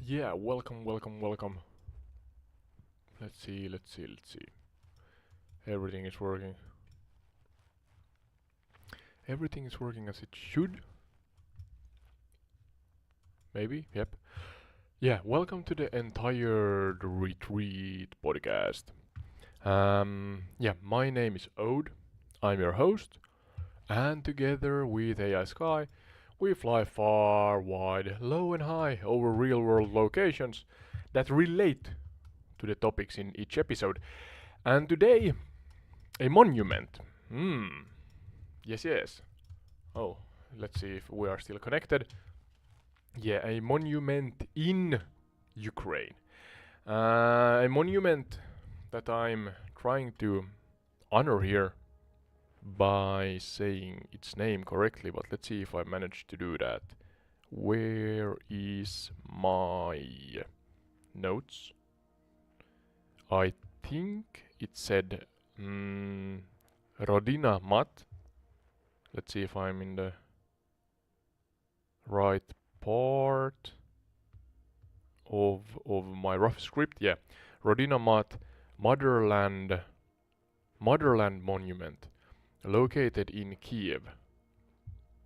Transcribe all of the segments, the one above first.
Yeah, welcome. Let's see. Everything is working. Everything is working as it should. Maybe, yep. Yeah, welcome to the entire Retreat podcast. Yeah, my name is Ode. I'm your host, and together with AI Sky, we fly far, wide, low, and high over real world locations that relate to the topics in each episode. And today, a monument. Hmm. Yes. Oh, let's see if we are still connected. Yeah, a monument in Ukraine. A monument that I'm trying to honor here by saying its name correctly, but let's see if I manage to do that. Where is my notes? I think it said Rodina Mat. Let's see if I'm in the right part of my rough script. Yeah, Rodina Mat, Motherland Motherland Monument, located in Kiev,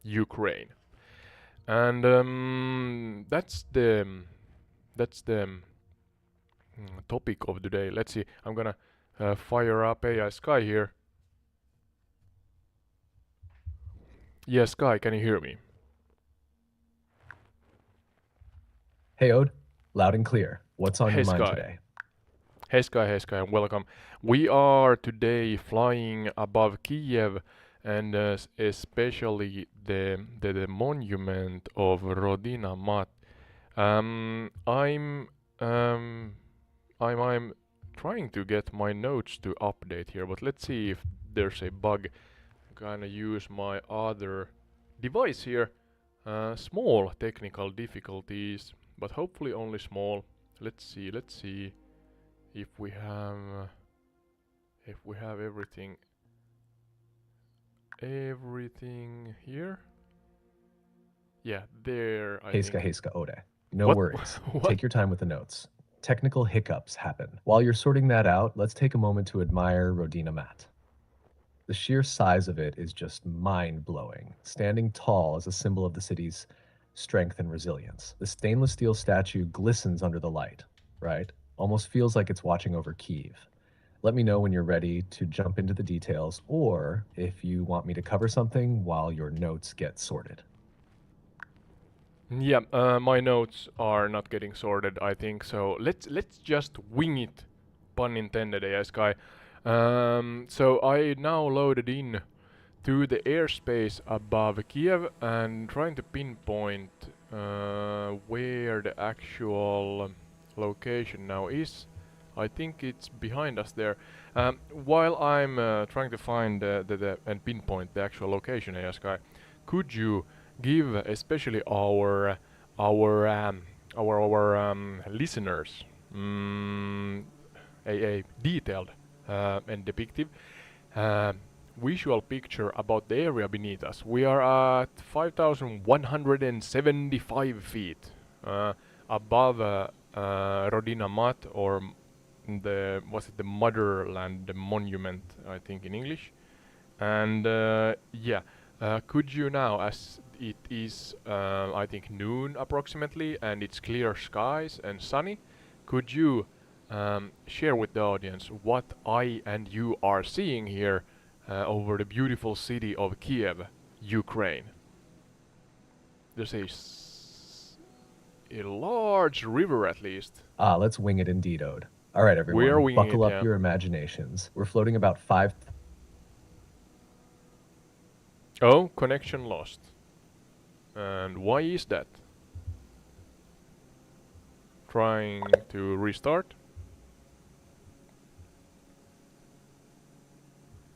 Ukraine, and that's the topic of the day. Let's see. I'm gonna fire up AI Sky here. Yeah, Sky, can you hear me? Hey, Ode, loud and clear. What's on Hey your mind Sky. today? Hey Sky, and welcome. We are today flying above Kiev and especially the monument of Rodina Mat. Um, I'm um, I'm trying to get my notes to update here, but let's see if there's a bug. I'm gonna use my other device here. Small technical difficulties, but hopefully only small. Let's see if we have everything here. Yeah, there I Heiska, think. Heiska, Ode. No What? worries. What? Take your time with the notes. Technical hiccups happen. While you're sorting that out, let's take a moment to admire Rodina Mat. The sheer size of it is just mind blowing, standing tall as a symbol of the city's strength and resilience. The stainless steel statue glistens under the light, right? Almost feels like it's watching over Kiev. Let me know when you're ready to jump into the details or if you want me to cover something while your notes get sorted. Yeah, my notes are not getting sorted, I think. So let's just wing it, pun intended, AS guy. So I now loaded in to the airspace above Kiev and trying to pinpoint where the actual location now is. I think it's behind us there. While I'm trying to find and pinpoint the actual location, AS guy, could you give especially our listeners a detailed and depictive uh, visual picture about the area beneath us. We are at 5,175 feet above Rodina Mat, or the Motherland Monument, I think in English. And yeah, could you now, as it is, I think noon approximately, and it's clear skies and sunny, could you share with the audience what I and you are seeing here over the beautiful city of Kiev, Ukraine? There's a large river at least. Let's wing it indeed, Ode. All right, We are everyone, winging buckle it, up yeah. your imaginations. We're floating about five. Oh, connection lost. And why is that? Trying to restart.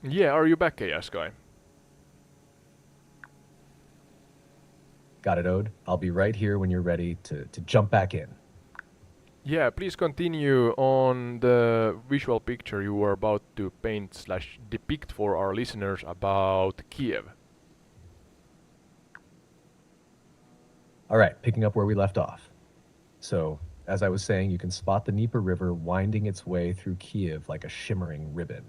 Yeah, are you back, AS guy? Got it, Ode. I'll be right here when you're ready to jump back in. Yeah, please continue on the visual picture you were about to paint slash depict for our listeners about Kiev. All right, picking up where we left off. So, as I was saying, you can spot the Dnieper River winding its way through Kiev like a shimmering ribbon.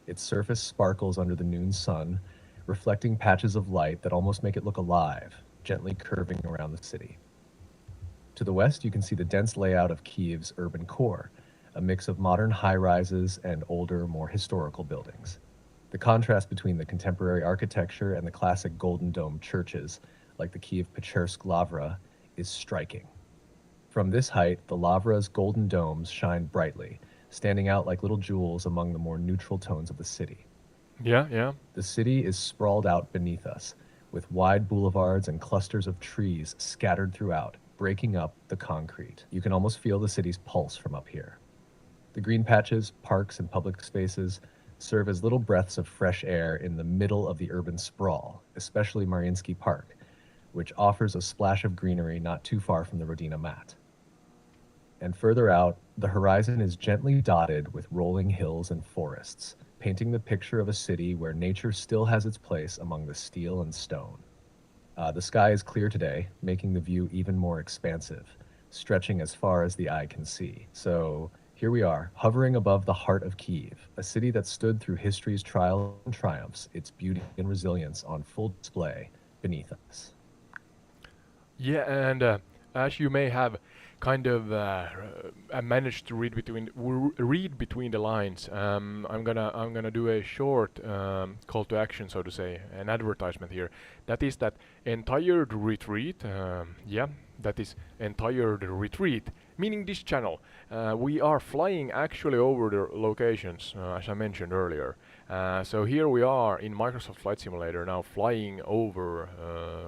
Its surface sparkles under the noon sun, reflecting patches of light that almost make it look alive, gently curving around the city. To the west, you can see the dense layout of Kiev's urban core, a mix of modern high rises and older, more historical buildings. The contrast between the contemporary architecture and the classic golden dome churches, like the Kiev Pechersk Lavra, is striking. From this height, the Lavra's golden domes shine brightly, standing out like little jewels among the more neutral tones of the city. Yeah, yeah. The city is sprawled out beneath us, with wide boulevards and clusters of trees scattered throughout, breaking up the concrete. You can almost feel the city's pulse from up here. The green patches, parks, and public spaces serve as little breaths of fresh air in the middle of the urban sprawl, especially Mariinsky Park, which offers a splash of greenery not too far from the Rodina mat. And further out, the horizon is gently dotted with rolling hills and forests, painting the picture of a city where nature still has its place among the steel and stone. The sky is clear today, making the view even more expansive, stretching as far as the eye can see. So here we are, hovering above the heart of Kiev, a city that stood through history's trials and triumphs, its beauty and resilience on full display beneath us. Yeah, and as you may have kind of managed to read between the lines, I'm gonna do a short call to action, so to say, an advertisement here. That is that entire retreat. Yeah, that is entire retreat. Meaning this channel, we are flying actually over the locations, as I mentioned earlier. So here we are in Microsoft Flight Simulator now, flying over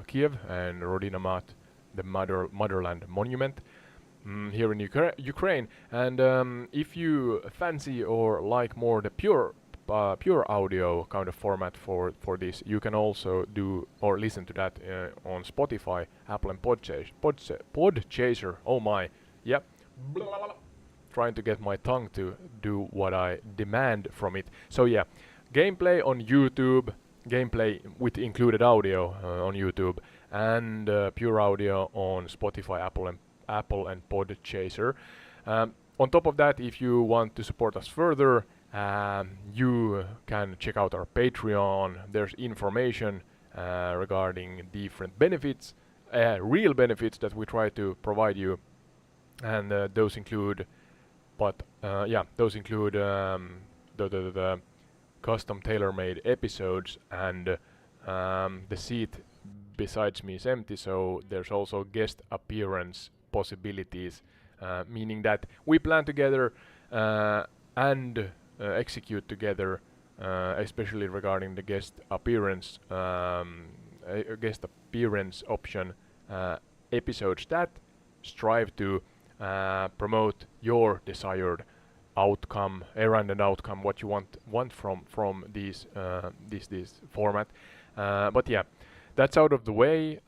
Kiev and Rodina Mat, the motherland monument, here in Ukraine. And if you fancy or like more the pure audio kind of format for this, you can also do or listen to that on Spotify, Apple, and Podchaser. Oh my, yep. Trying to get my tongue to do what I demand from it. So yeah, gameplay on YouTube, gameplay with included audio on YouTube, and pure audio on Spotify, Apple and Podchaser. On top of that, if you want to support us further, you can check out our Patreon. There's information regarding different benefits, real benefits that we try to provide you, and those include, those include the custom tailor-made episodes, and the seat besides me is empty, so there's also guest appearance possibilities, meaning that we plan together and execute together, especially regarding the guest appearance option, episodes that strive to promote your desired outcome, errand and outcome, what you want from these this format. But yeah, that's out of the way.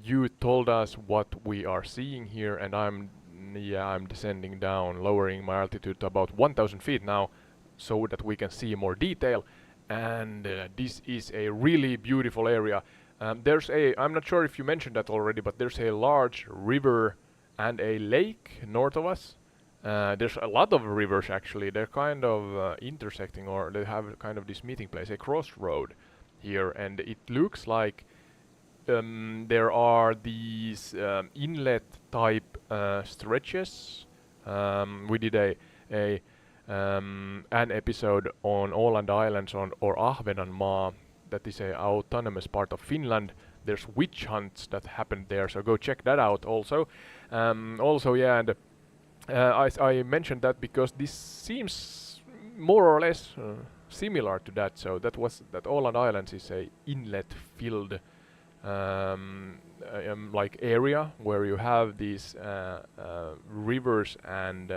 You told us what we are seeing here, and I'm descending down, lowering my altitude to about 1,000 feet now, so that we can see more detail. And this is a really beautiful area. I'm not sure if you mentioned that already, but there's a large river and a lake north of us. There's a lot of rivers actually. They're kind of intersecting, or they have kind of this meeting place, a crossroad here, and it looks like there are these inlet type stretches. We did a an episode on Åland Islands or Ahvenanmaa, that is a autonomous part of Finland. There's witch hunts that happened there, so go check that out also. Also, yeah, and I mentioned that because this seems more or less similar to that. So that Åland Islands is a inlet-filled like area where you have these rivers and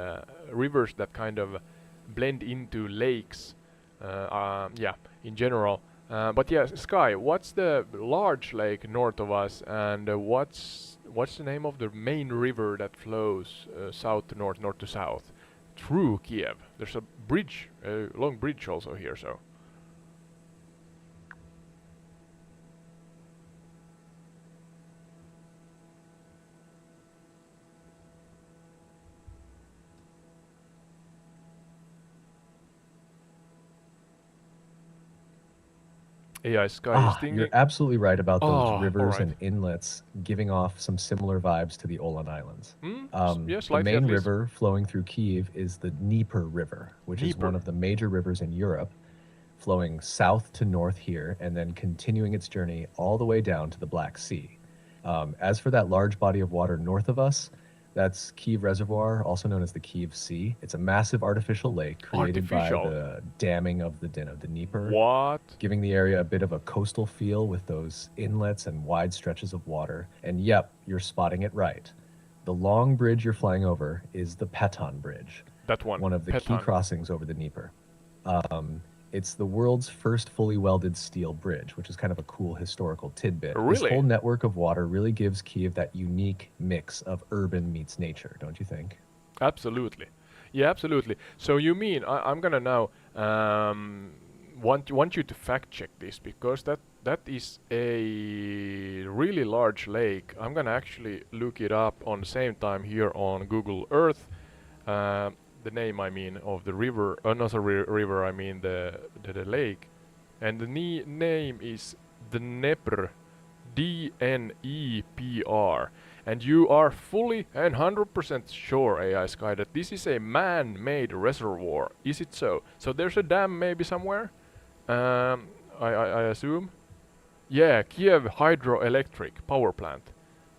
rivers that kind of blend into lakes. Yeah, in general. But yeah, Sky, what's the large lake north of us, and what's the name of the main river that flows south to north, north to south through Kiev? There's a bridge, a long bridge also here, so. AI Sky is Ah, you're thinking. absolutely right about those Oh, all rivers right. and inlets giving off some similar vibes to the Åland Islands. Yeah, The slightly at main least. river flowing through Kiev is the Dnieper River, which is one Dnieper. of the major rivers in Europe, flowing south to north here and then continuing its journey all the way down to the Black Sea. As for that large body of water north of us, that's Kiev Reservoir, also known as the Kiev Sea. It's a massive artificial lake created by Artificial. the damming of the Dnieper, What? giving the area a bit of a coastal feel with those inlets and wide stretches of water. And yep, you're spotting it right. The long bridge you're flying over is the Peton Bridge, That one. one of the key Petan. crossings over the Dnieper. It's the world's first fully welded steel bridge, which is kind of a cool historical tidbit. This Really? whole network of water really gives Kiev that unique mix of urban meets nature, don't you think? Absolutely. Yeah, absolutely. So you mean I'm gonna now want you to fact check this because that is a really large lake. I'm gonna actually look it up on the same time here on Google Earth. Uh, the name I mean of the river, not the river. I mean the lake, and the name is Dnepr, Dnepr. And you are fully and 100% sure, AI Sky, that this is a man-made reservoir. Is it so? So there's a dam maybe somewhere? I assume? Yeah, Kiev Hydroelectric Power Plant.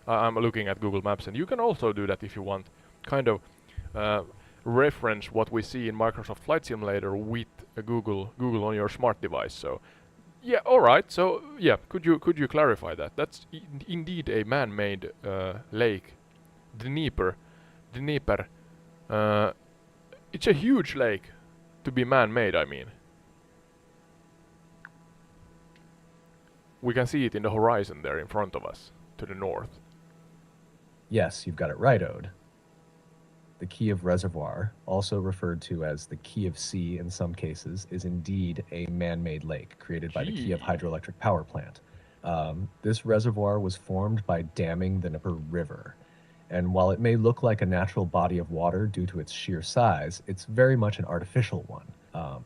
I'm looking at Google Maps, and you can also do that if you want. Kind of uh, reference what we see in Microsoft Flight Simulator with Google on your smart device. So yeah, all right. So yeah, could you clarify that? That's indeed a man-made lake, Dnieper. Dnieper. Uh, it's a huge lake to be man-made. I mean, we can see it in the horizon there in front of us to the north. Yes, you've got it right, Ode. The Kiev Reservoir, also referred to as the Kiev Sea in some cases, is indeed a man made lake created by the Kiev Gee. Hydroelectric Power Plant. This reservoir was formed by damming the Dnieper River. And while it may look like a natural body of water due to its sheer size, it's very much an artificial one. Yeah,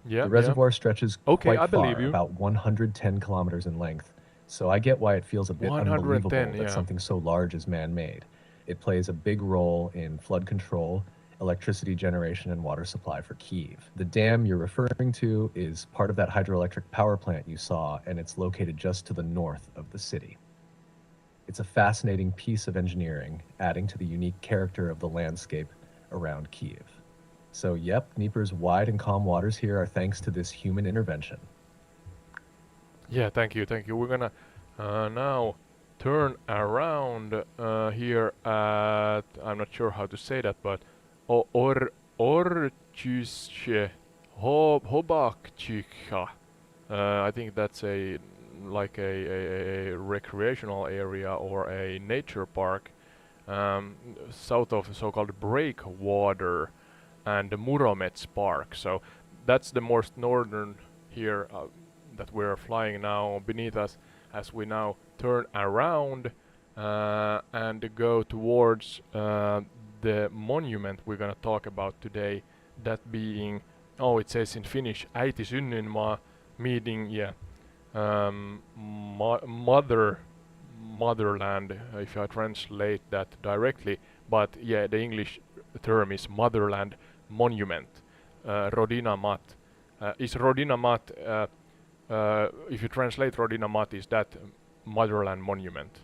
The yeah. reservoir stretches Okay, quite I believe far, you. about 110 kilometers in length, so I get why it feels a bit 110. unbelievable that Yeah. something so large is man made. It plays a big role in flood control, electricity generation, and water supply for Kiev. The dam you're referring to is part of that hydroelectric power plant you saw, and it's located just to the north of the city. It's a fascinating piece of engineering, adding to the unique character of the landscape around Kiev. So, yep, Dnieper's wide and calm waters here are thanks to this human intervention. Yeah. Thank you. Thank you. We're gonna now turn around here at, I'm not sure how to say that, but Orchysche Hobakchicha. I think that's a like a recreational area or a nature park um, south of so-called breakwater and the Muromets Park. So that's the most northern here that we're flying now beneath us as we now turn around and go towards the monument we're gonna talk about today. That being, oh, it says in Finnish, äiti synnynmaa, meaning, yeah, motherland, if I translate that directly. But yeah, the English term is motherland monument. Rodina mat. Is Rodina mat, if you translate Rodina mat, is that motherland monument?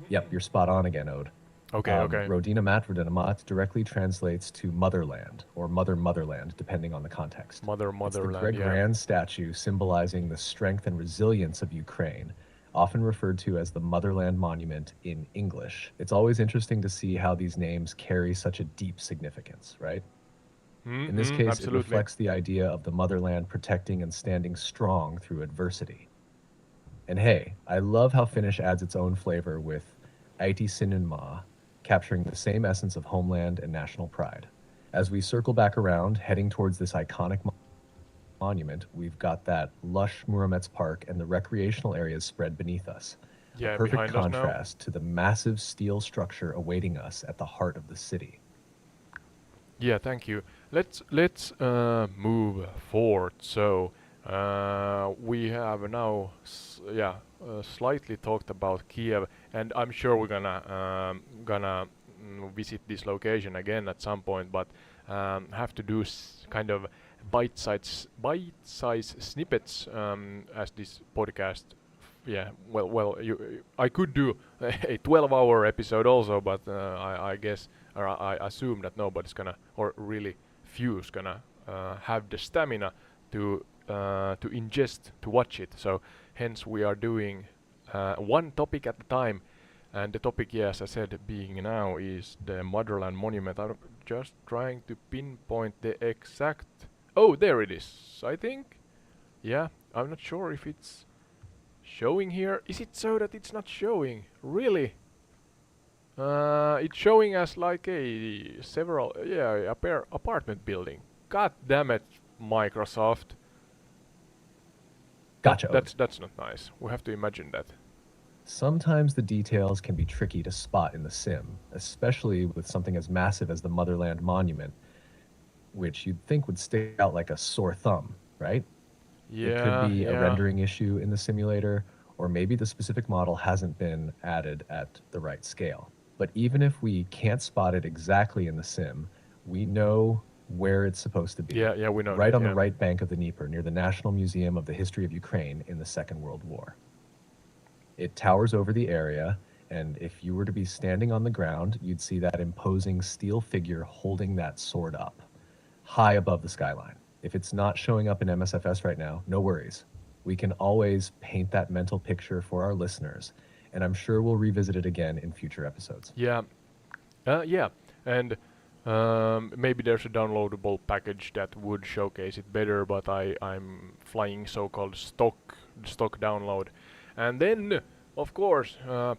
Yep, you're spot on again, Ode. Okay, okay. Rodina Mat, Rodina Mat directly translates to motherland or motherland, depending on the context. It's the Motherland, yeah. Grand statue symbolizing the strength and resilience of Ukraine, often referred to as the Motherland Monument in English. It's always interesting to see how these names carry such a deep significance, right? In this case, it Absolutely. reflects the idea of the motherland protecting and standing strong through adversity. And hey, I love how Finnish adds its own flavor with äiti sinunmaa, capturing the same essence of homeland and national pride. As we circle back around, heading towards this iconic monument, we've got that lush Muromets Park and the recreational areas spread beneath us. A Yeah, perfect behind us now. contrast to the massive steel structure awaiting us at the heart of the city. Yeah, thank you. Let's move forward. So we have now slightly talked about Kiev, and I'm sure we're gonna visit this location again at some point. But have to do kind of bite-size snippets as this podcast. Yeah, I could do a 12-hour episode also, but I guess or I assume that nobody's gonna, or really few's gonna have the stamina to ingest to watch it. So hence we are doing one topic at a time, and the topic, yes, as I said, being now is the Motherland Monument. I'm just trying to pinpoint the exact. Oh, there it is. I think. Yeah, I'm not sure if it's showing here. Is it so that it's not showing? Really? It's showing us like a a pair apartment building. God damn it, Microsoft. Gotcha, Ode. That's not nice. We have to imagine that. Sometimes the details can be tricky to spot in the sim, especially with something as massive as the Motherland Monument, which you'd think would stick out like a sore thumb, right? It could Yeah, be a yeah. rendering issue in the simulator, or maybe the specific model hasn't been added at the right scale. But even if we can't spot it exactly in the sim, we know where it's supposed to be. Yeah, we know Right that, on the yeah. right bank of the Dnieper, near the National Museum of the History of Ukraine in the Second World War. It towers over the area, and if you were to be standing on the ground, you'd see that imposing steel figure holding that sword up, high above the skyline. If it's not showing up in MSFS right now, no worries. We can always paint that mental picture for our listeners, and I'm sure we'll revisit it again in future episodes. Yeah. Yeah. And maybe there's a downloadable package that would showcase it better, but I'm flying so-called stock download. And then, of course, I'm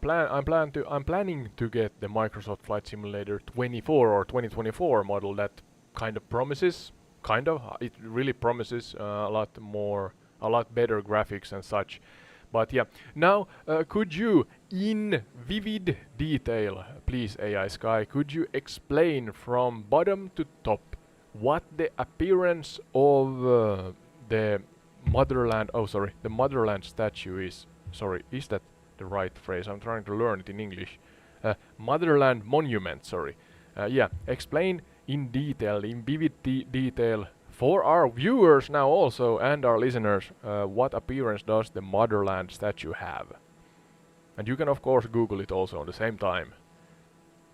planning to get the Microsoft Flight Simulator 24 or 2024 model that kind of promises, it really promises a lot better graphics and such. But yeah, now could you, in vivid detail, please AI Sky, could you explain from bottom to top what the appearance of the the motherland statue is? Sorry, is that the right phrase? I'm trying to learn it in English. Motherland monument, sorry. Yeah, explain in detail, in vivid detail, for our viewers now also and our listeners, what appearance does the motherland statue have? And you can of course Google it also at the same time,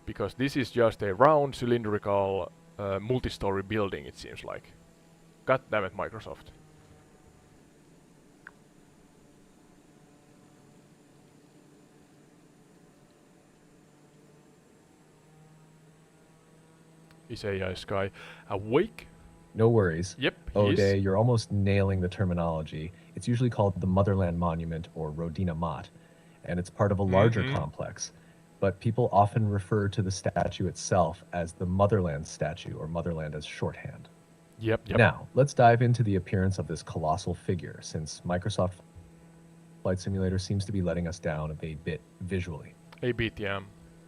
because this is just a round cylindrical multi-story building, it seems like. God damn it, Microsoft. Is AI Sky awake? No worries. Yep, he O'Day, is. you're almost nailing the terminology. It's usually called the Motherland Monument or Rodina Mott, and it's part of a larger Mm-hmm. complex. But people often refer to the statue itself as the Motherland statue, or Motherland as shorthand. Yep. Now, let's dive into the appearance of this colossal figure, since Microsoft Flight Simulator seems to be letting us down a bit visually. A bit, yeah.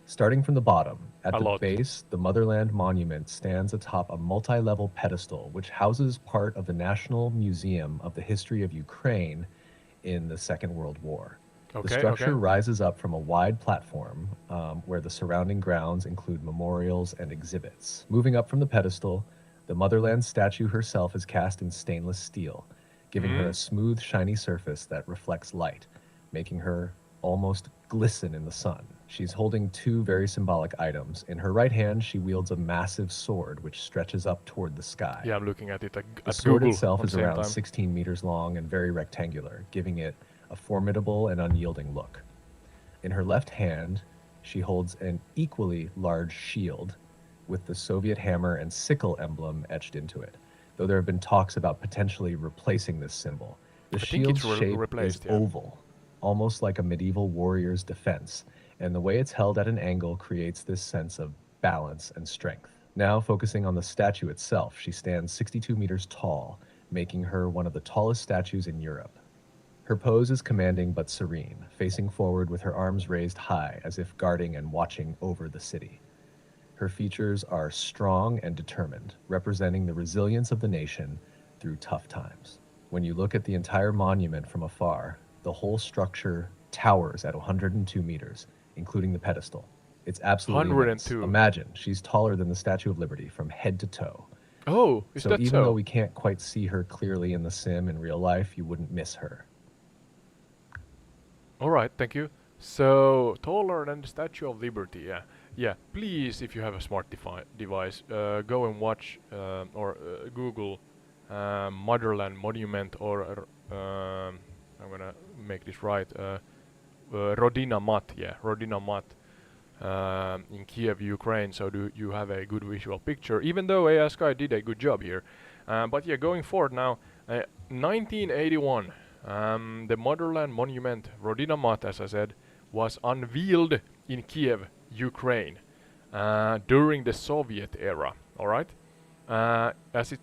Starting from the bottom, at A the lot. base, the Motherland Monument stands atop a multi-level pedestal which houses part of the National Museum of the History of Ukraine in the Second World War. The Okay, structure okay. rises up from a wide platform where the surrounding grounds include memorials and exhibits. Moving up from the pedestal, the Motherland statue herself is cast in stainless steel, giving her a Mm. smooth, shiny surface that reflects light, making her almost glisten in the sun. She's holding two very symbolic items. In her right hand, she wields a massive sword which stretches up toward the sky. Yeah, I'm looking at it The at sword Google itself on the is same around time. 16 meters long and very rectangular, giving it a formidable and unyielding look. In her left hand, she holds an equally large shield with the Soviet hammer and sickle emblem etched into it, though there have been talks about potentially replacing this symbol. The I think it's shield's shape is replaced, yeah. oval, almost like a medieval warrior's defense, and the way it's held at an angle creates this sense of balance and strength. Now, focusing on the statue itself, she stands 62 meters tall, making her one of the tallest statues in Europe. Her pose is commanding but serene, facing forward with her arms raised high as if guarding and watching over the city. Her features are strong and determined, representing the resilience of the nation through tough times. When you look at the entire monument from afar, the whole structure towers at 102 meters, including the pedestal. It's absolutely immense. 102. Imagine, she's taller than the Statue of Liberty from head to toe. Oh, is So that even though so? we can't quite see her clearly in the sim in real life, you wouldn't miss her. All right, thank you. So taller than the Statue of Liberty, yeah, yeah. Please, if you have a smart device, go and watch or Google Motherland Monument or I'm gonna make this right. Rodina Mat, yeah, Rodina Mat in Kiev, Ukraine. So do you have a good visual picture? Even though AI Sky did a good job here, but yeah, going forward now, 1981. The Motherland Monument, Rodina Mat, as I said, was unveiled in Kiev, Ukraine, during the Soviet era. All right, as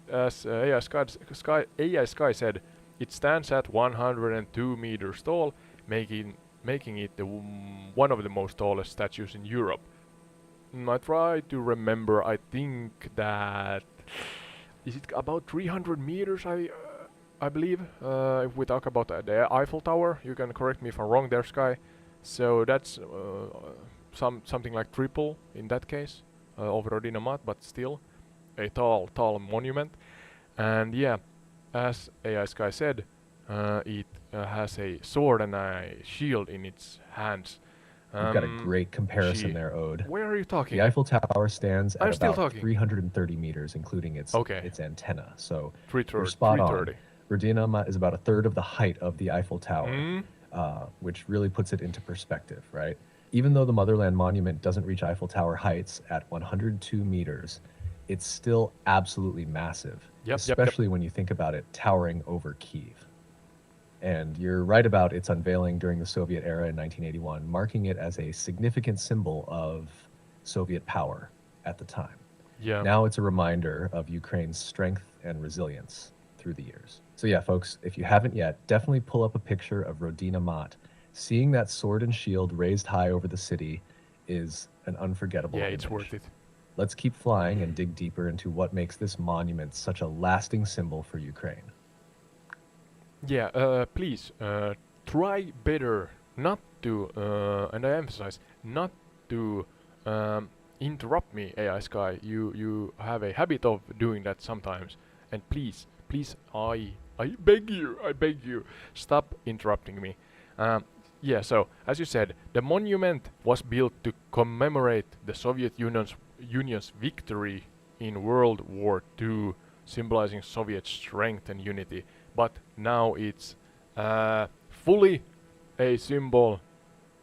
AI Sky said, it stands at 102 meters tall, making it one of the most tallest statues in Europe. I try to remember. I think that is it about 300 meters. I believe. If we talk about the Eiffel Tower, you can correct me if I'm wrong there, Sky. So that's something like triple in that case of Rodina Mat, but still a tall monument. And yeah, as AI Sky said, it has a sword and a shield in its hands. You've got a great comparison She. there, Ode. Where are you talking? The Eiffel Tower stands at I'm still about talking. 330 meters, including Okay. its antenna. So you're 330. spot on. 330. Rodina is about a third of the height of the Eiffel Tower, Mm. which really puts it into perspective, right? Even though the Motherland Monument doesn't reach Eiffel Tower heights at 102 meters, it's still absolutely massive, Yep. especially when you think about it towering over Kyiv. And you're right about its unveiling during the Soviet era in 1981, marking it as a significant symbol of Soviet power at the time. Yeah. Now it's a reminder of Ukraine's strength and resilience through the years. So yeah, folks, if you haven't yet, definitely pull up a picture of Rodina Mat. Seeing that sword and shield raised high over the city is an unforgettable Yeah, image. it's worth it. Let's keep flying and dig deeper into what makes this monument such a lasting symbol for Ukraine. Yeah, please try better not to, and I emphasize, not to interrupt me, AI Sky. You have a habit of doing that sometimes, and please, I beg you, stop interrupting me. Yeah, so as you said, the monument was built to commemorate the Soviet Union's victory in World War II, symbolizing Soviet strength and unity. But now it's fully a symbol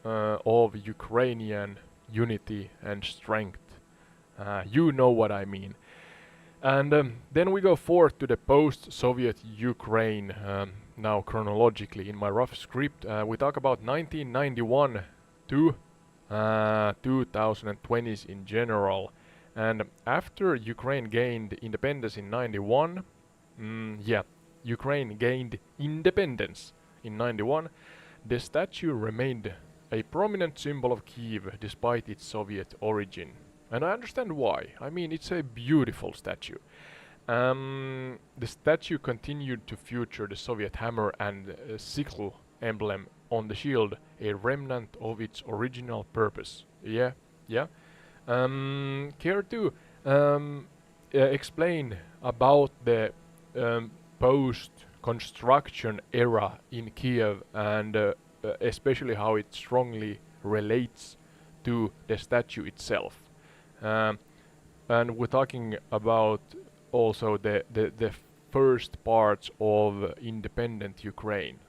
of Ukrainian unity and strength. You know what I mean. And then we go forth to the post-Soviet Ukraine, now chronologically in my rough script. We talk about 1991 to 2020s in general. And after Ukraine gained independence in 91, Ukraine gained independence in 91, the statue remained a prominent symbol of Kyiv despite its Soviet origin. And I understand why. I mean, it's a beautiful statue. The statue continued to feature the Soviet hammer and sickle emblem on the shield, a remnant of its original purpose. Yeah. Care to explain about the post-construction era in Kiev and especially how it strongly relates to the statue itself? And we're talking about also the first parts of independent Ukraine.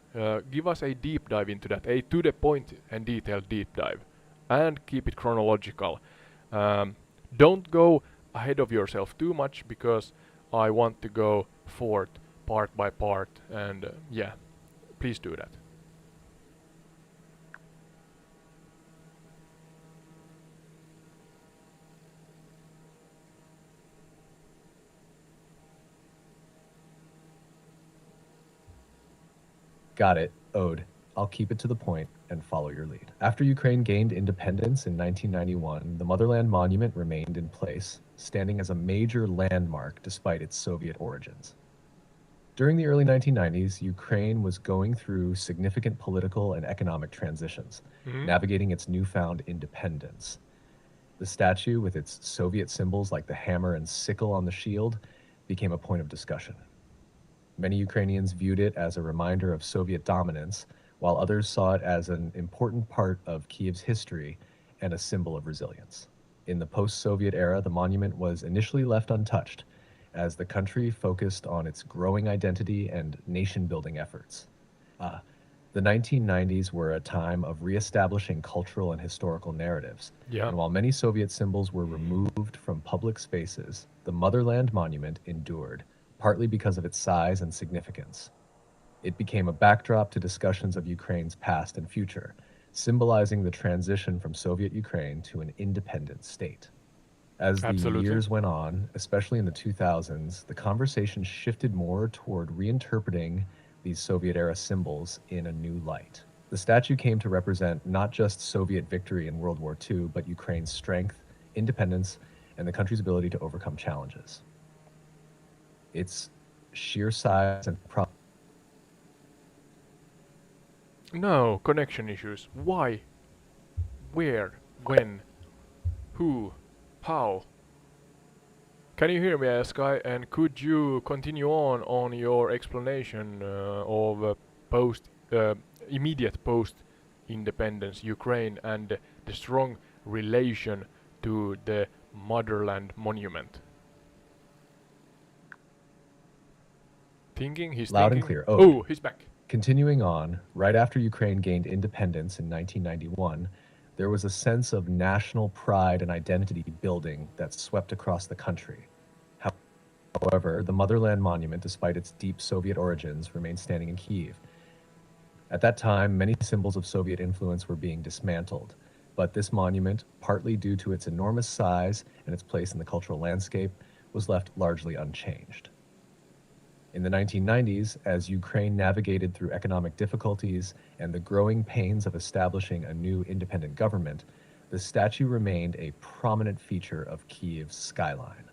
Give us a deep dive into that, a to the point and detailed deep dive, and keep it chronological. Don't go ahead of yourself too much because I want to go forth part by part, and please do that. Got it, Ode. I'll keep it to the point. and follow your lead. After Ukraine gained independence in 1991, the Motherland Monument remained in place, standing as a major landmark despite its Soviet origins. During the early 1990s, Ukraine was going through significant political and economic transitions, Hmm. navigating its newfound independence. The statue, with its Soviet symbols like the hammer and sickle on the shield, became a point of discussion. Many Ukrainians viewed it as a reminder of Soviet dominance, while others saw it as an important part of Kiev's history and a symbol of resilience. In the post Soviet era, the monument was initially left untouched as the country focused on its growing identity and nation building efforts. Uh, the 1990s were a time of reestablishing cultural and historical narratives, Yeah, and while many Soviet symbols were removed from public spaces, the Motherland Monument endured, partly because of its size and significance. It became a backdrop to discussions of Ukraine's past and future, symbolizing the transition from Soviet Ukraine to an independent state. As the absolutely. years went on, especially in the 2000s, the conversation shifted more toward reinterpreting these Soviet era symbols in a new light. The statue came to represent not just Soviet victory in World War II, but Ukraine's strength, independence, and the country's ability to overcome challenges. Its sheer size and No, connection issues. Why? Where? When? Who? How? Can you hear me, Sky? And could you continue on your explanation of post, immediate post-independence Ukraine and the strong relation to the motherland monument? Thinking? He's loud and thinking. clear. Ode. Oh, he's back. Continuing on, right after Ukraine gained independence in 1991, there was a sense of national pride and identity building that swept across the country. However, the Motherland Monument, despite its deep Soviet origins, remained standing in Kiev. At that time, many symbols of Soviet influence were being dismantled, but this monument, partly due to its enormous size and its place in the cultural landscape, was left largely unchanged. In the 1990s, as Ukraine navigated through economic difficulties and the growing pains of establishing a new independent government, the statue remained a prominent feature of Kiev's skyline.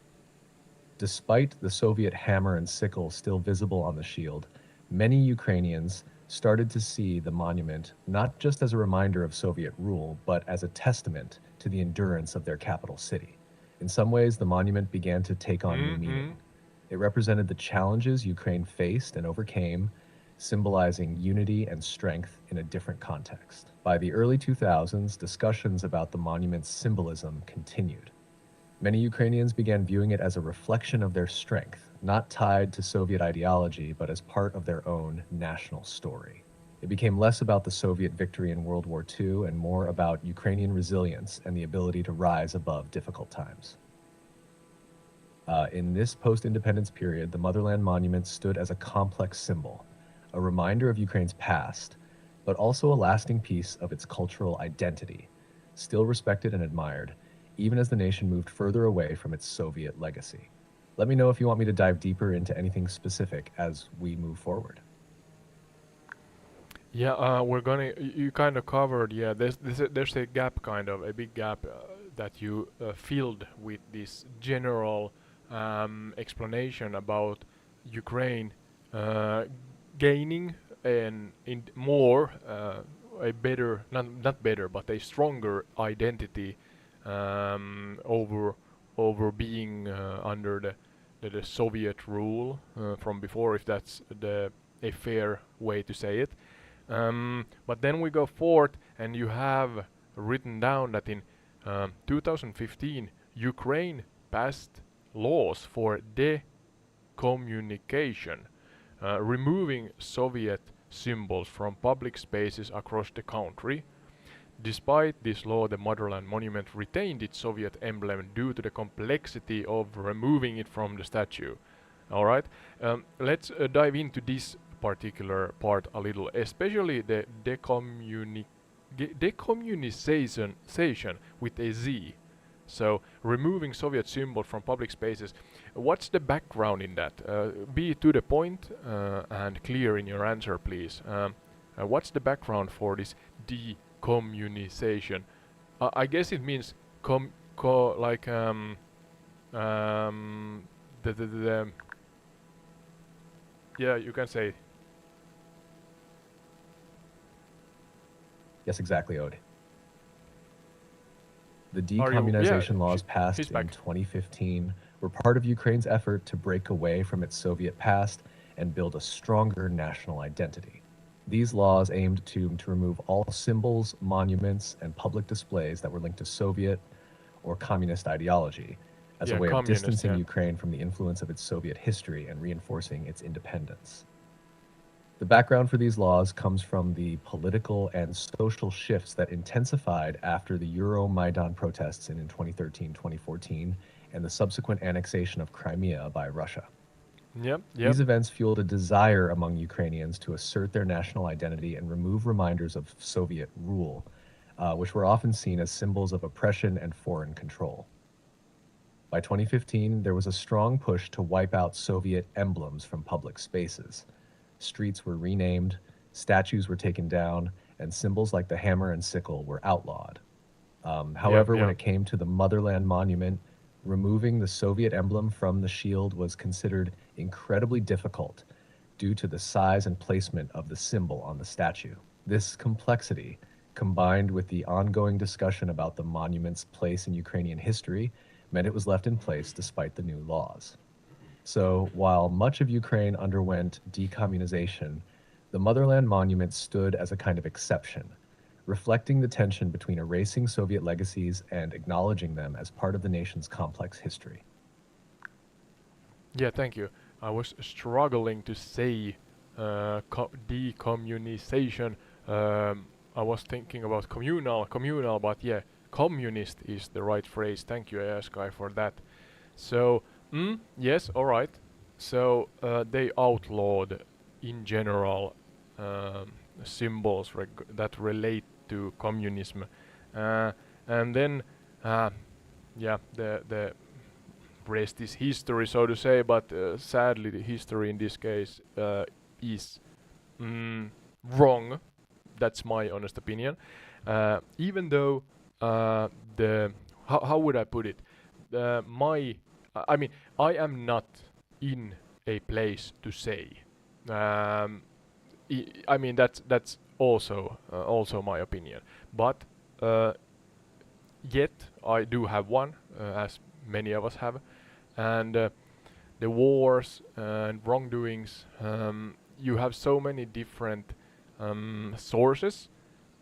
Despite the Soviet hammer and sickle still visible on the shield, many Ukrainians started to see the monument not just as a reminder of Soviet rule, but as a testament to the endurance of their capital city. In some ways, the monument began to take on new Mm-hmm. meaning. It represented the challenges Ukraine faced and overcame, symbolizing unity and strength in a different context. By the early 2000s, discussions about the monument's symbolism continued. Many Ukrainians began viewing it as a reflection of their strength, not tied to Soviet ideology, but as part of their own national story. It became less about the Soviet victory in World War II and more about Ukrainian resilience and the ability to rise above difficult times. In this post-independence period, the Motherland Monument stood as a complex symbol, a reminder of Ukraine's past, but also a lasting piece of its cultural identity, still respected and admired, even as the nation moved further away from its Soviet legacy. Let me know if you want me to dive deeper into anything specific as we move forward. Yeah, we're gonna. You kind of covered. Yeah, there's a gap, kind of a big gap that you filled with this general explanation about Ukraine uh, gaining an in more a better, not better, but a stronger identity over being under the Soviet rule from before, if that's the a fair way to say it. But then we go forward, and you have written down that in 2015, Ukraine passed laws for decommunication, removing Soviet symbols from public spaces across the country. Despite this law, the Motherland Monument retained its Soviet emblem due to the complexity of removing it from the statue. Alright, let's dive into this particular part a little, especially the decommunization with a Z. So, removing Soviet symbol from public spaces. What's the background in that? Be to the point and clear in your answer, please. What's the background for this decommunization? I guess it means like um the yeah, you can say. Yes, exactly, Ode. The Are you? Yeah, decommunization laws he's passed in back. 2015 were part of Ukraine's effort to break away from its Soviet past and build a stronger national identity. These laws aimed to remove all symbols, monuments, and public displays that were linked to Soviet or communist ideology as a Yeah, way of communist. distancing Yeah, Ukraine from the influence of its Soviet history and reinforcing its independence. The background for these laws comes from the political and social shifts that intensified after the Euromaidan protests in 2013 2014 and the subsequent annexation of Crimea by Russia. yep, yep. These events fueled a desire among Ukrainians to assert their national identity and remove reminders of Soviet rule, which were often seen as symbols of oppression and foreign control. By 2015, there was a strong push to wipe out Soviet emblems from public spaces. Streets were renamed, statues were taken down, and symbols like the hammer and sickle were outlawed. Yep, However, when yeah. it came to the Motherland Monument, removing the Soviet emblem from the shield was considered incredibly difficult due to the size and placement of the symbol on the statue. This complexity, combined with the ongoing discussion about the monument's place in Ukrainian history, meant it was left in place despite the new laws. So, while much of Ukraine underwent decommunization, the Motherland Monument stood as a kind of exception, reflecting the tension between erasing Soviet legacies and acknowledging them as part of the nation's complex history. Yeah, thank you. I was struggling to say decommunization. I was thinking about communal, but yeah, communist is the right phrase. Thank you, Sky, for that. So, yes, all right. So they outlawed, in general, symbols that relate to communism, uh, and then, uh, yeah, the rest is history, so to say. But sadly, the history in this case is mm, wrong. That's my honest opinion. Even though the how would I put it? My I mean, I am not in a place to say. Um, I mean that's also my opinion. But uh, yet I do have one, as many of us have, and the wars and wrongdoings. You have so many different sources,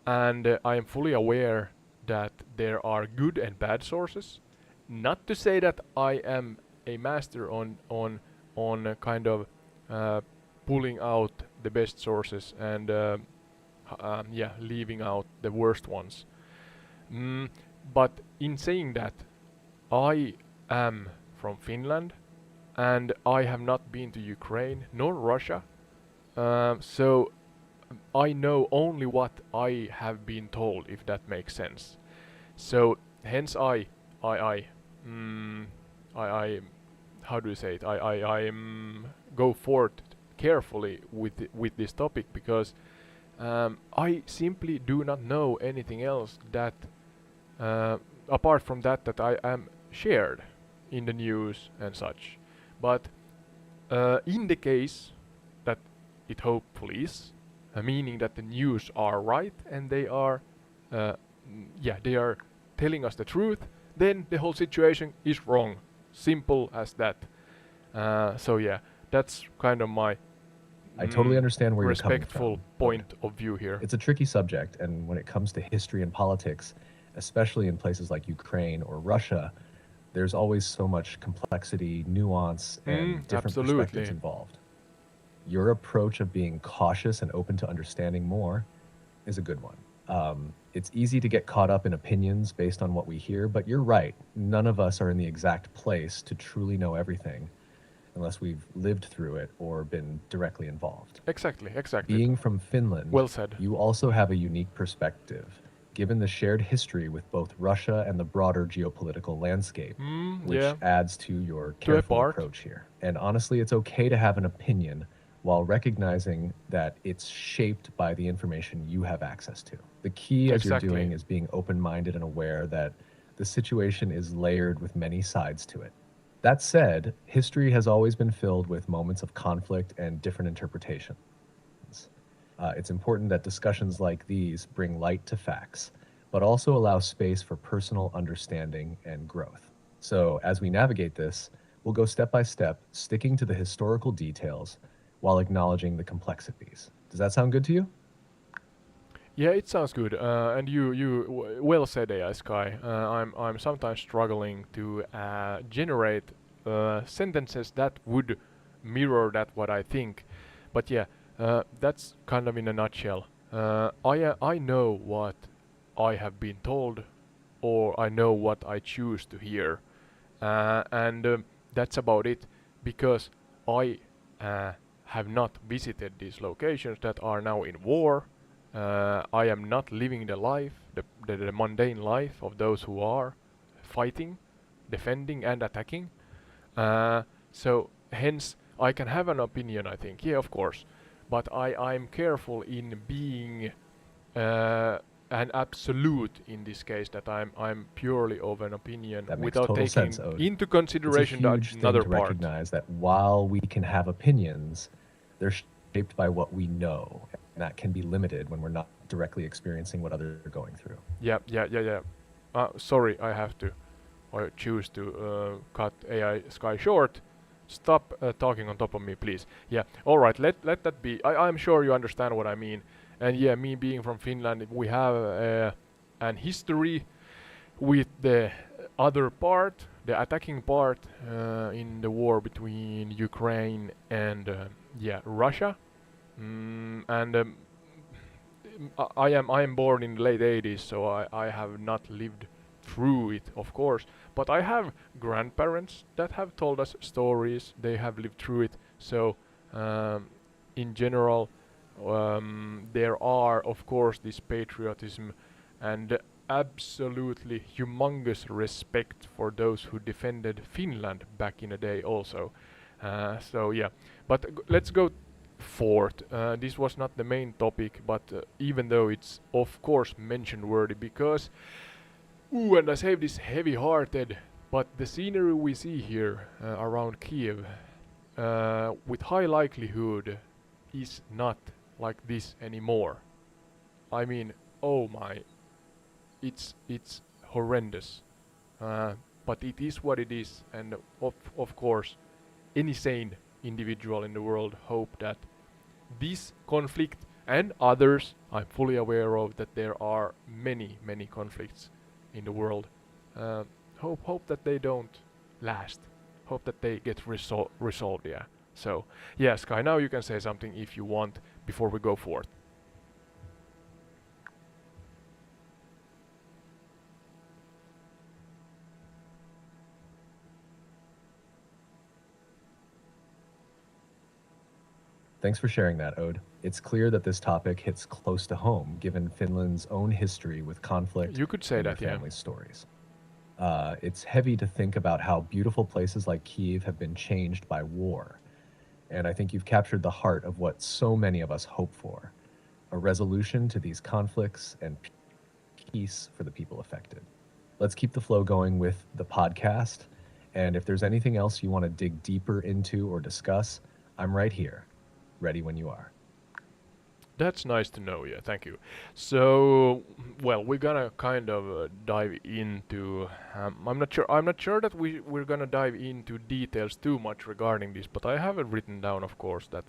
and I am fully aware that there are good and bad sources. Not to say that I am a master on kind of uh, pulling out the best sources and yeah, leaving out the worst ones. Mm, but in saying that, I am from Finland, and I have not been to Ukraine nor Russia, so I know only what I have been told, if that makes sense. So hence I, I, mm, I, how do you say it? I go forth carefully with this topic because I simply do not know anything else that uh, apart from that I am shared in the news and such. But in the case that it hopefully is, meaning that the news are right and they are, uh, yeah, they are telling us the truth, then the whole situation is wrong. Simple as that. So yeah, that's kind of my I totally understand where you're coming respectful from, Ode. point of view here. It's a tricky subject, and when it comes to history and politics, especially in places like Ukraine or Russia, there's always so much complexity, nuance, and different perspectives Absolutely. involved. Your approach of being cautious and open to understanding more is a good one. It's easy to get caught up in opinions based on what we hear, but you're right. None of us are in the exact place to truly know everything unless we've lived through it or been directly involved. Exactly, exactly. Being from Finland, Well said. you also have a unique perspective, given the shared history with both Russia and the broader geopolitical landscape, which Yeah, adds to your to a careful part. approach here. And honestly, it's okay to have an opinion, while recognizing that it's shaped by the information you have access to. The key as you're Exactly. doing is being open minded and aware that the situation is layered with many sides to it. That said, history has always been filled with moments of conflict and different interpretations. It's important that discussions like these bring light to facts, but also allow space for personal understanding and growth. So, as we navigate this, we'll go step by step, sticking to the historical details while acknowledging the complexities. Does that sound good to you? Yeah, it sounds good. And well said, AI Sky. I'm sometimes struggling to generate sentences that would mirror that what I think. But yeah, that's kind of in a nutshell. I know what I have been told, or I know what I choose to hear, and that's about it. Because I have not visited these locations that are now in war. I am not living the life, the mundane life of those who are fighting, defending, and attacking. So hence, I can have an opinion. I think, yeah, of course, but I'm careful in being uh, an absolute in this case, that I'm purely of an opinion That makes without total sense, taking Ode. into It's a consideration the huge thing another to part. recognize that while we can have opinions, they're shaped by what we know, and that can be limited when we're not directly experiencing what others are going through. Yeah, yeah, yeah, yeah. Sorry, I have to. I choose to cut AI Sky short. Stop talking on top of me, please. Yeah. All right. Let that be. I'm sure you understand what I mean. And yeah, me being from Finland, we have an history with the other part, the attacking part in the war between Ukraine and yeah, Russia. And I am born in the late 80s, so I have not lived through it, of course. But I have grandparents that have told us stories. They have lived through it. So um, in general, there are, of course, this patriotism and absolutely humongous respect for those who defended Finland back in the day also. So yeah, but let's go forth. This was not the main topic, but even though it's of course mention worthy, because ooh, and I say this heavy-hearted, but the scenery we see here around Kiev, with high likelihood, is not like this anymore. I mean, oh my, it's horrendous. Uh, but it is what it is, and of course, any sane individual in the world hope that this conflict and others, I'm fully aware of that there are many conflicts in the world. Uh, hope that they don't last. Hope that they get resolved. Yeah. So yeah, Sky. Now you can say something if you want before we go forth. Thanks for sharing that, Ode. It's clear that this topic hits close to home given Finland's own history with conflict You could say and their that. Yeah. family stories. It's heavy to think about how beautiful places like Kiev have been changed by war. And I think you've captured the heart of what so many of us hope for: a resolution to these conflicts and peace for the people affected. Let's keep the flow going with the podcast. And if there's anything else you want to dig deeper into or discuss, I'm right here, ready when you are. That's nice to know. Yeah, thank you. So, well, we're gonna kind of dive into. I'm not sure. I'm not sure that we're gonna dive into details too much regarding this, but I have it written down, of course, that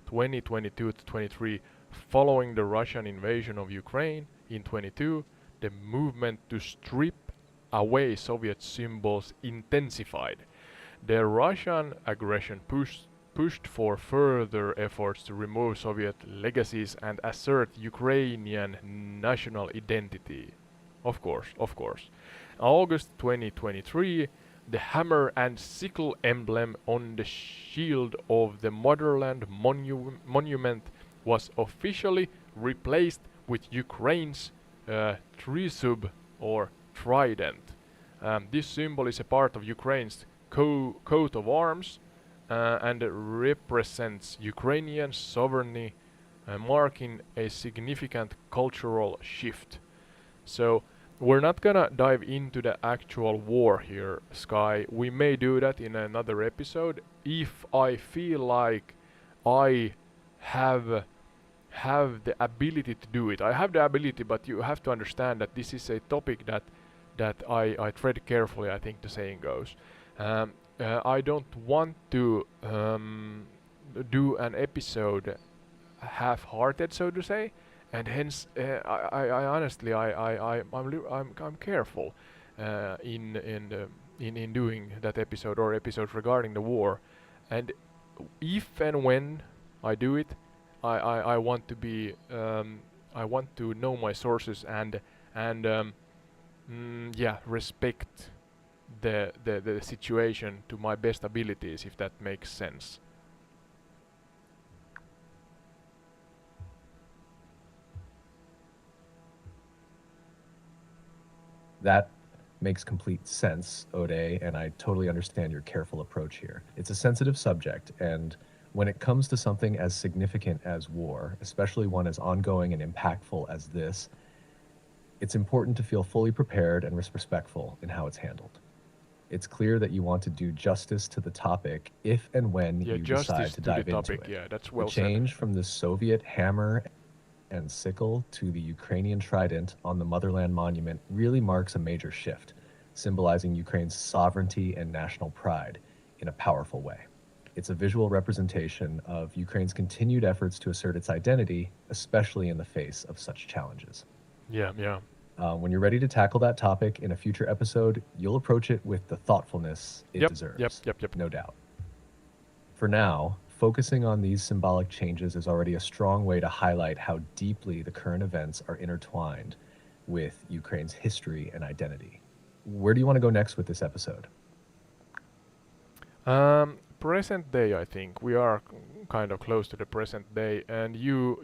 2022 to 23, following the Russian invasion of Ukraine in 22, the movement to strip away Soviet symbols intensified. The Russian aggression pushed for further efforts to remove Soviet legacies and assert Ukrainian national identity. Of course, of course. August 2023, the hammer and sickle emblem on the shield of the Motherland monument was officially replaced with Ukraine's trisub or trident. This symbol is a part of Ukraine's coat of arms, and represents Ukrainian sovereignty, marking a significant cultural shift. So we're not gonna dive into the actual war here, Sky. We may do that in another episode if I feel like I have the ability to do it. I have the ability, but you have to understand that this is a topic that I tread carefully, I think the saying goes. I don't want to do an episode half-hearted, so to say, and hence I honestly I'm careful in doing that episode or episodes regarding the war, and if and when I do it, I want to be I want to know my sources and yeah, respect the situation to my best abilities, if that makes sense. That makes complete sense, Ode, and I totally understand your careful approach here. It's a sensitive subject, and when it comes to something as significant as war, especially one as ongoing and impactful as this, it's important to feel fully prepared and respectful in how it's handled. It's clear that you want to do justice to the topic if and when Yeah, you decide justice to to the dive into topic. it. Yeah, that's The well said. change from the Soviet hammer and sickle to the Ukrainian trident on the Motherland Monument really marks a major shift, symbolizing Ukraine's sovereignty and national pride in a powerful way. It's a visual representation of Ukraine's continued efforts to assert its identity, especially in the face of such challenges. Yeah, yeah. When you're ready to tackle that topic in a future episode, you'll approach it with the thoughtfulness it Yep, yep, deserves, yep, yep. no doubt. For now, focusing on these symbolic changes is already a strong way to highlight how deeply the current events are intertwined with Ukraine's history and identity. Where do you want to go next with this episode? Present day, I think we are kind of close to the present day, and you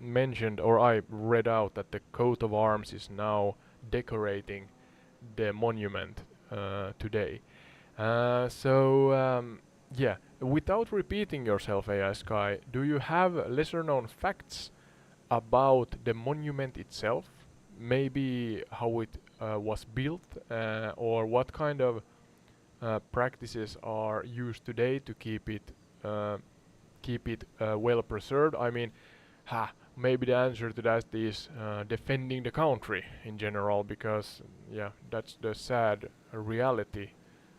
mentioned, or I read out that the coat of arms is now decorating the monument today. Yeah, without repeating yourself, AI Sky, do you have lesser known facts about the monument itself? Maybe how it was built, or what kind of practices are used today to keep it well preserved. I mean, maybe the answer to that is defending the country in general, because yeah, that's the sad reality,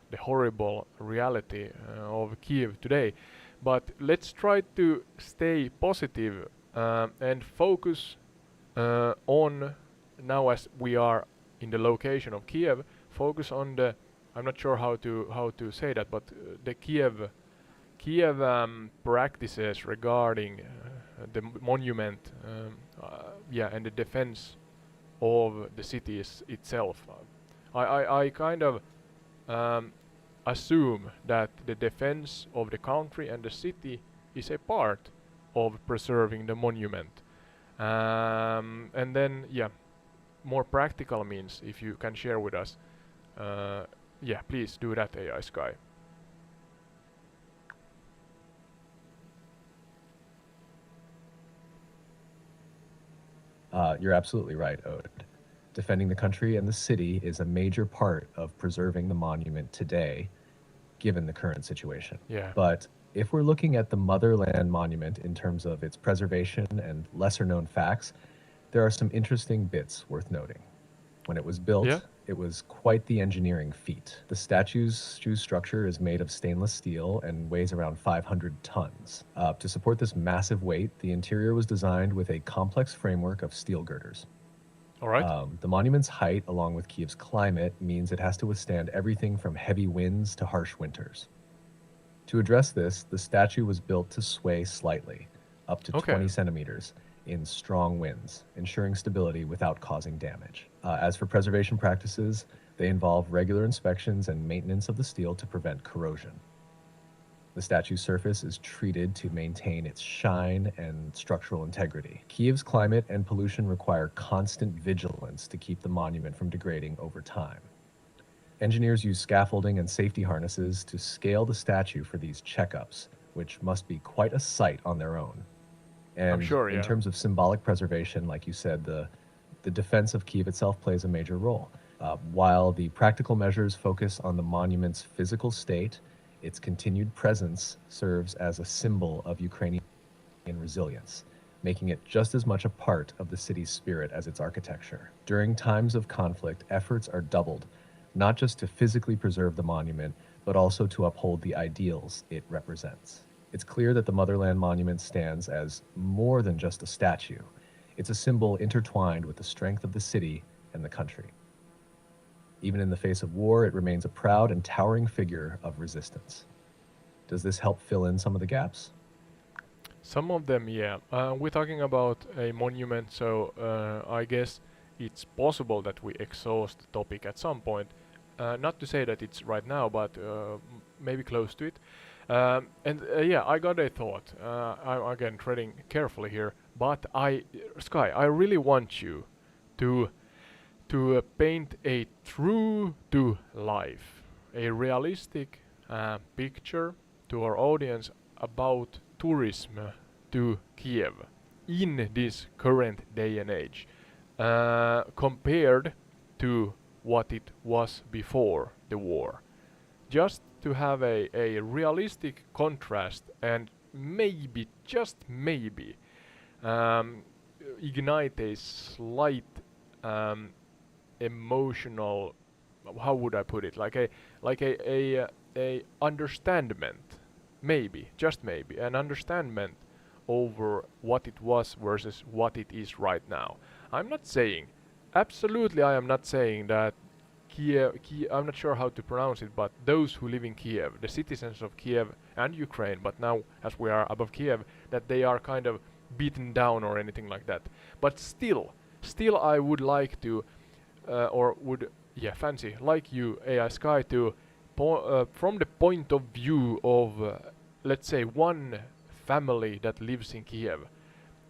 the horrible reality of Kiev today. But let's try to stay positive and focus on, now as we are in the location of Kiev, focus on the, I'm not sure how to say that, but the Kiev practices regarding the monument, yeah, and the defense of the city itself. I kind of um, assume that the defense of the country and the city is a part of preserving the monument. And then, yeah, more practical means, if you can share with us, uh, yeah, please do that, AI Sky. You're absolutely right, Ode. Defending the country and the city is a major part of preserving the monument today, given the current situation. Yeah. But if we're looking at the Motherland Monument in terms of its preservation and lesser known facts, there are some interesting bits worth noting. When it was Yeah. built, it was quite the engineering feat. The statue's structure is made of stainless steel and weighs around 500 tons. To support this massive weight, the interior was designed with a complex framework of steel girders. All right. The monument's height, along with Kiev's climate, means it has to withstand everything from heavy winds to harsh winters. To address this, the statue was built to sway slightly, up to Okay. 20 centimeters, in strong winds, ensuring stability without causing damage. As for preservation practices, they involve regular inspections and maintenance of the steel to prevent corrosion. The statue's surface is treated to maintain its shine and structural integrity. Kiev's climate and pollution require constant vigilance to keep the monument from degrading over time. Engineers use scaffolding and safety harnesses to scale the statue for these checkups, which must be quite a sight on their own. I'm And sure, in yeah. terms of symbolic preservation, like you said, the defense of Kiev itself plays a major role. While the practical measures focus on the monument's physical state, its continued presence serves as a symbol of Ukrainian resilience, making it just as much a part of the city's spirit as its architecture. During times of conflict, efforts are doubled, not just to physically preserve the monument, but also to uphold the ideals it represents. It's clear that the Motherland Monument stands as more than just a statue. It's a symbol intertwined with the strength of the city and the country. Even in the face of war, it remains a proud and towering figure of resistance. Does this help fill in some of the gaps? Some of them, yeah. We're talking about a monument, so I guess it's possible that we exhaust the topic at some point. Not to say that it's right now, but maybe close to it. And yeah, I got a thought. I'm again treading carefully here, but Sky, I really want you to paint a true to life, a realistic picture to our audience about tourism to Kiev in this current day and age, compared to what it was before the war. Just to have a realistic contrast and maybe, just maybe, um, ignite a slight um, emotional, how would I put it, like a understandment, maybe, just maybe an understandment over what it was versus what it is right now. I'm not saying, absolutely I am not saying that I'm not sure how to pronounce it, but those who live in Kiev, the citizens of Kiev and Ukraine, but now as we are above Kiev, that they are kind of beaten down or anything like that. But still I would like to, or would, yeah, fancy, like you, AI Sky, to, from the point of view of, let's say, one family that lives in Kiev,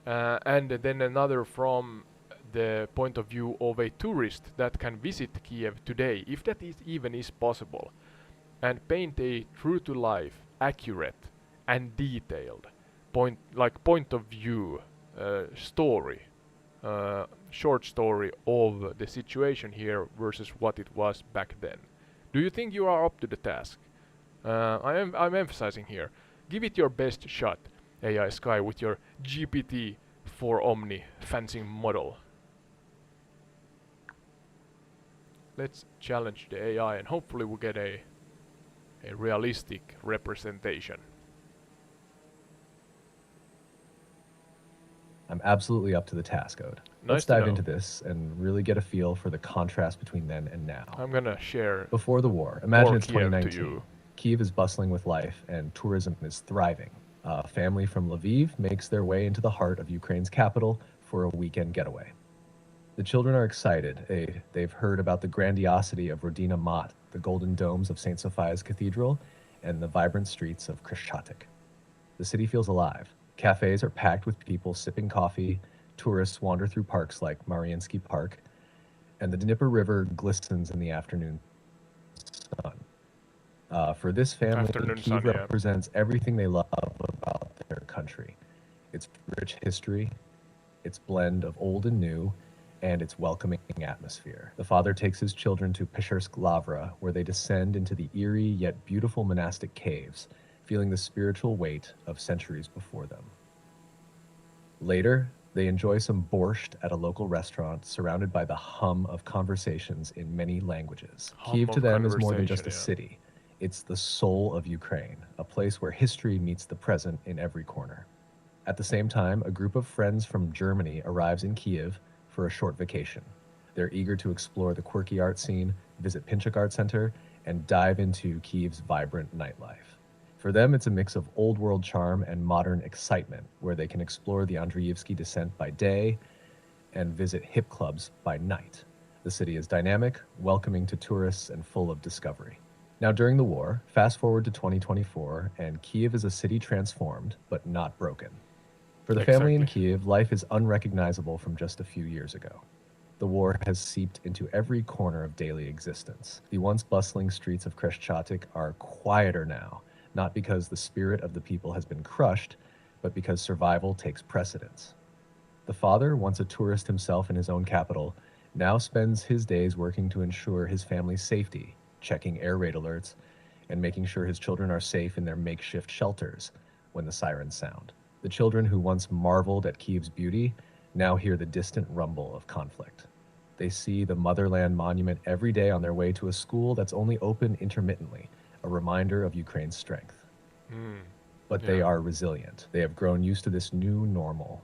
and then another from the point of view of a tourist that can visit Kiev today, if that is even is possible, and paint a true to life, accurate and detailed point of view story, short story of the situation here versus what it was back then. Do you think you are up to the task? I'm emphasizing here. Give it your best shot, AI Sky, with your GPT for Omni fencing model. Let's challenge the AI and hopefully we'll get a realistic representation. I'm absolutely up to the task, Ode. Nice Let's to dive know. into this and really get a feel for the contrast between then and now. I'm gonna share Before the war, imagine more it's Kiev to 2019. you. Kiev is bustling with life and tourism is thriving. A family from Lviv makes their way into the heart of Ukraine's capital for a weekend getaway. The children are excited. They've heard about the grandiosity of Rodina, the golden domes of St. Sophia's Cathedral, and the vibrant streets of Kreshchatyk. The city feels alive. Cafes are packed with people sipping coffee, tourists wander through parks like Mariinsky Park, and the Dnieper River glistens in the afternoon sun. For this family, Afternoon Kyiv sun, yeah. represents everything they love about their country. Its rich history, its blend of old and new, and its welcoming atmosphere. The father takes his children to Peshchersk Lavra, where they descend into the eerie yet beautiful monastic caves, feeling the spiritual weight of centuries before them. Later, they enjoy some borscht at a local restaurant surrounded by the hum of conversations in many languages. Hum Kyiv to of them is more than just conversation, a yeah. city. It's the soul of Ukraine, a place where history meets the present in every corner. At the same time, a group of friends from Germany arrives in Kyiv for a short vacation. They're eager to explore the quirky art scene, visit Pinchuk Art Center, and dive into Kyiv's vibrant nightlife. For them, it's a mix of old world charm and modern excitement, where they can explore the Andreevsky descent by day and visit hip clubs by night. The city is dynamic, welcoming to tourists, and full of discovery. Now, during the war, fast forward to 2024, and Kyiv is a city transformed, but not broken. For the family in Exactly. Kyiv, life is unrecognizable from just a few years ago. The war has seeped into every corner of daily existence. The once bustling streets of Khreshchatyk are quieter now, not because the spirit of the people has been crushed, but because survival takes precedence. The father, once a tourist himself in his own capital, now spends his days working to ensure his family's safety, checking air raid alerts, and making sure his children are safe in their makeshift shelters when the sirens sound. The children who once marveled at Kiev's beauty now hear the distant rumble of conflict. They see the Motherland Monument every day on their way to a school that's only open intermittently, a reminder of Ukraine's strength. Mm. But they Yeah. are resilient. They have grown used to this new normal,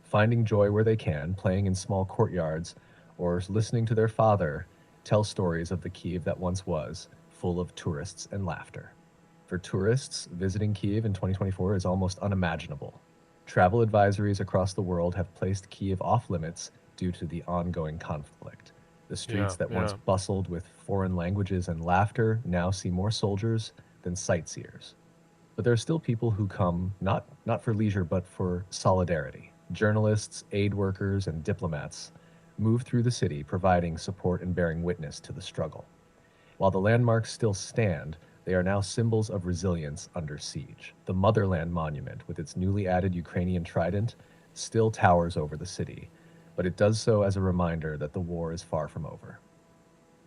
finding joy where they can, playing in small courtyards, or listening to their father tell stories of the Kiev that once was, full of tourists and laughter. For tourists, visiting Kiev in 2024 is almost unimaginable. Travel advisories across the world have placed Kiev off limits due to the ongoing conflict. The Yeah. streets that once Yeah. bustled with foreign languages and laughter now see more soldiers than sightseers. But there are still people who come not for leisure but for solidarity. Journalists, aid workers, and diplomats move through the city providing support and bearing witness to the struggle. While the landmarks still stand, they are now symbols of resilience under siege. The Motherland Monument, with its newly added Ukrainian trident, still towers over the city, but it does so as a reminder that the war is far from over.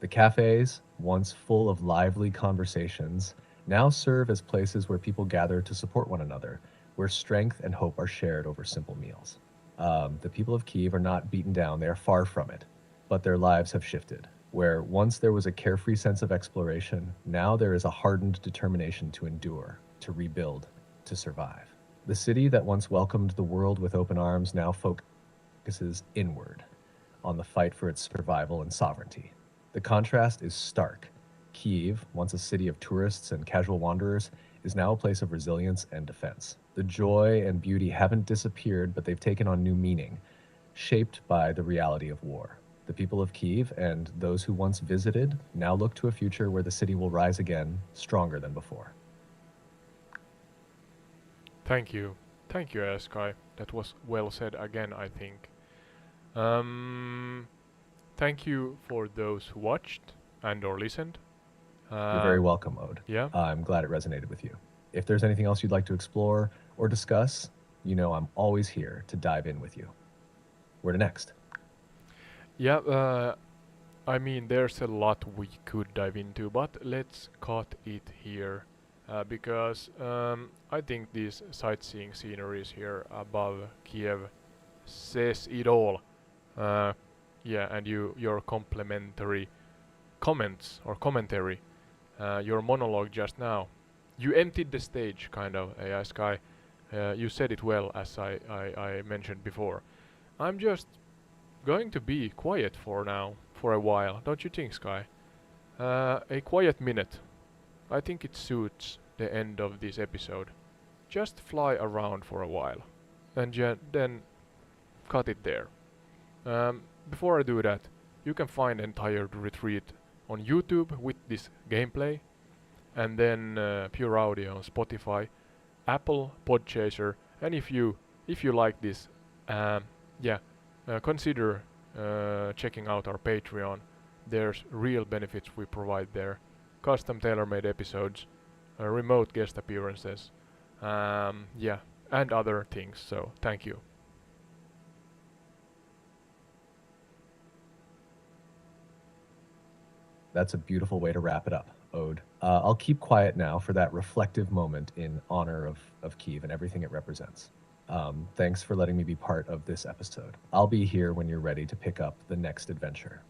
The cafes, once full of lively conversations, now serve as places where people gather to support one another, where strength and hope are shared over simple meals. The people of Kiev are not beaten down, they are far from it, but their lives have shifted. Where once there was a carefree sense of exploration, now there is a hardened determination to endure, to rebuild, to survive. The city that once welcomed the world with open arms now focuses inward, on the fight for its survival and sovereignty. The contrast is stark. Kiev, once a city of tourists and casual wanderers, is now a place of resilience and defense. The joy and beauty haven't disappeared, but they've taken on new meaning, shaped by the reality of war. The people of Kiev and those who once visited now look to a future where the city will rise again, stronger than before. Thank you. Thank you, Sky. That was well said again, I think. Um, Thank you for those who watched and or listened. You're very welcome, Ode. Yeah. I'm glad it resonated with you. If there's anything else you'd like to explore or discuss, you know I'm always here to dive in with you. Where to next? Yeah, I mean, there's a lot we could dive into, but let's cut it here. Because I think these sightseeing sceneries here above Kiev says it all. Uh, yeah, and your complimentary comments or commentary, your monologue just now, you emptied the stage, kind of, AI Sky. You said it well, as I mentioned before. I'm just going to be quiet for now, for a while, don't you think, Sky? A quiet minute. I think it suits the end of this episode. Just fly around for a while, and then cut it there. Before I do that, you can find entire retreat on YouTube with this gameplay, and then pure audio on Spotify, Apple Podchaser, and if you like this, yeah, consider checking out our Patreon. There's real benefits we provide there, custom tailor-made episodes, remote guest appearances, yeah, and other things. So thank you. That's a beautiful way to wrap it up, Ode. I'll keep quiet now for that reflective moment in honor of Kiev and everything it represents. Thanks for letting me be part of this episode. I'll be here when you're ready to pick up the next adventure.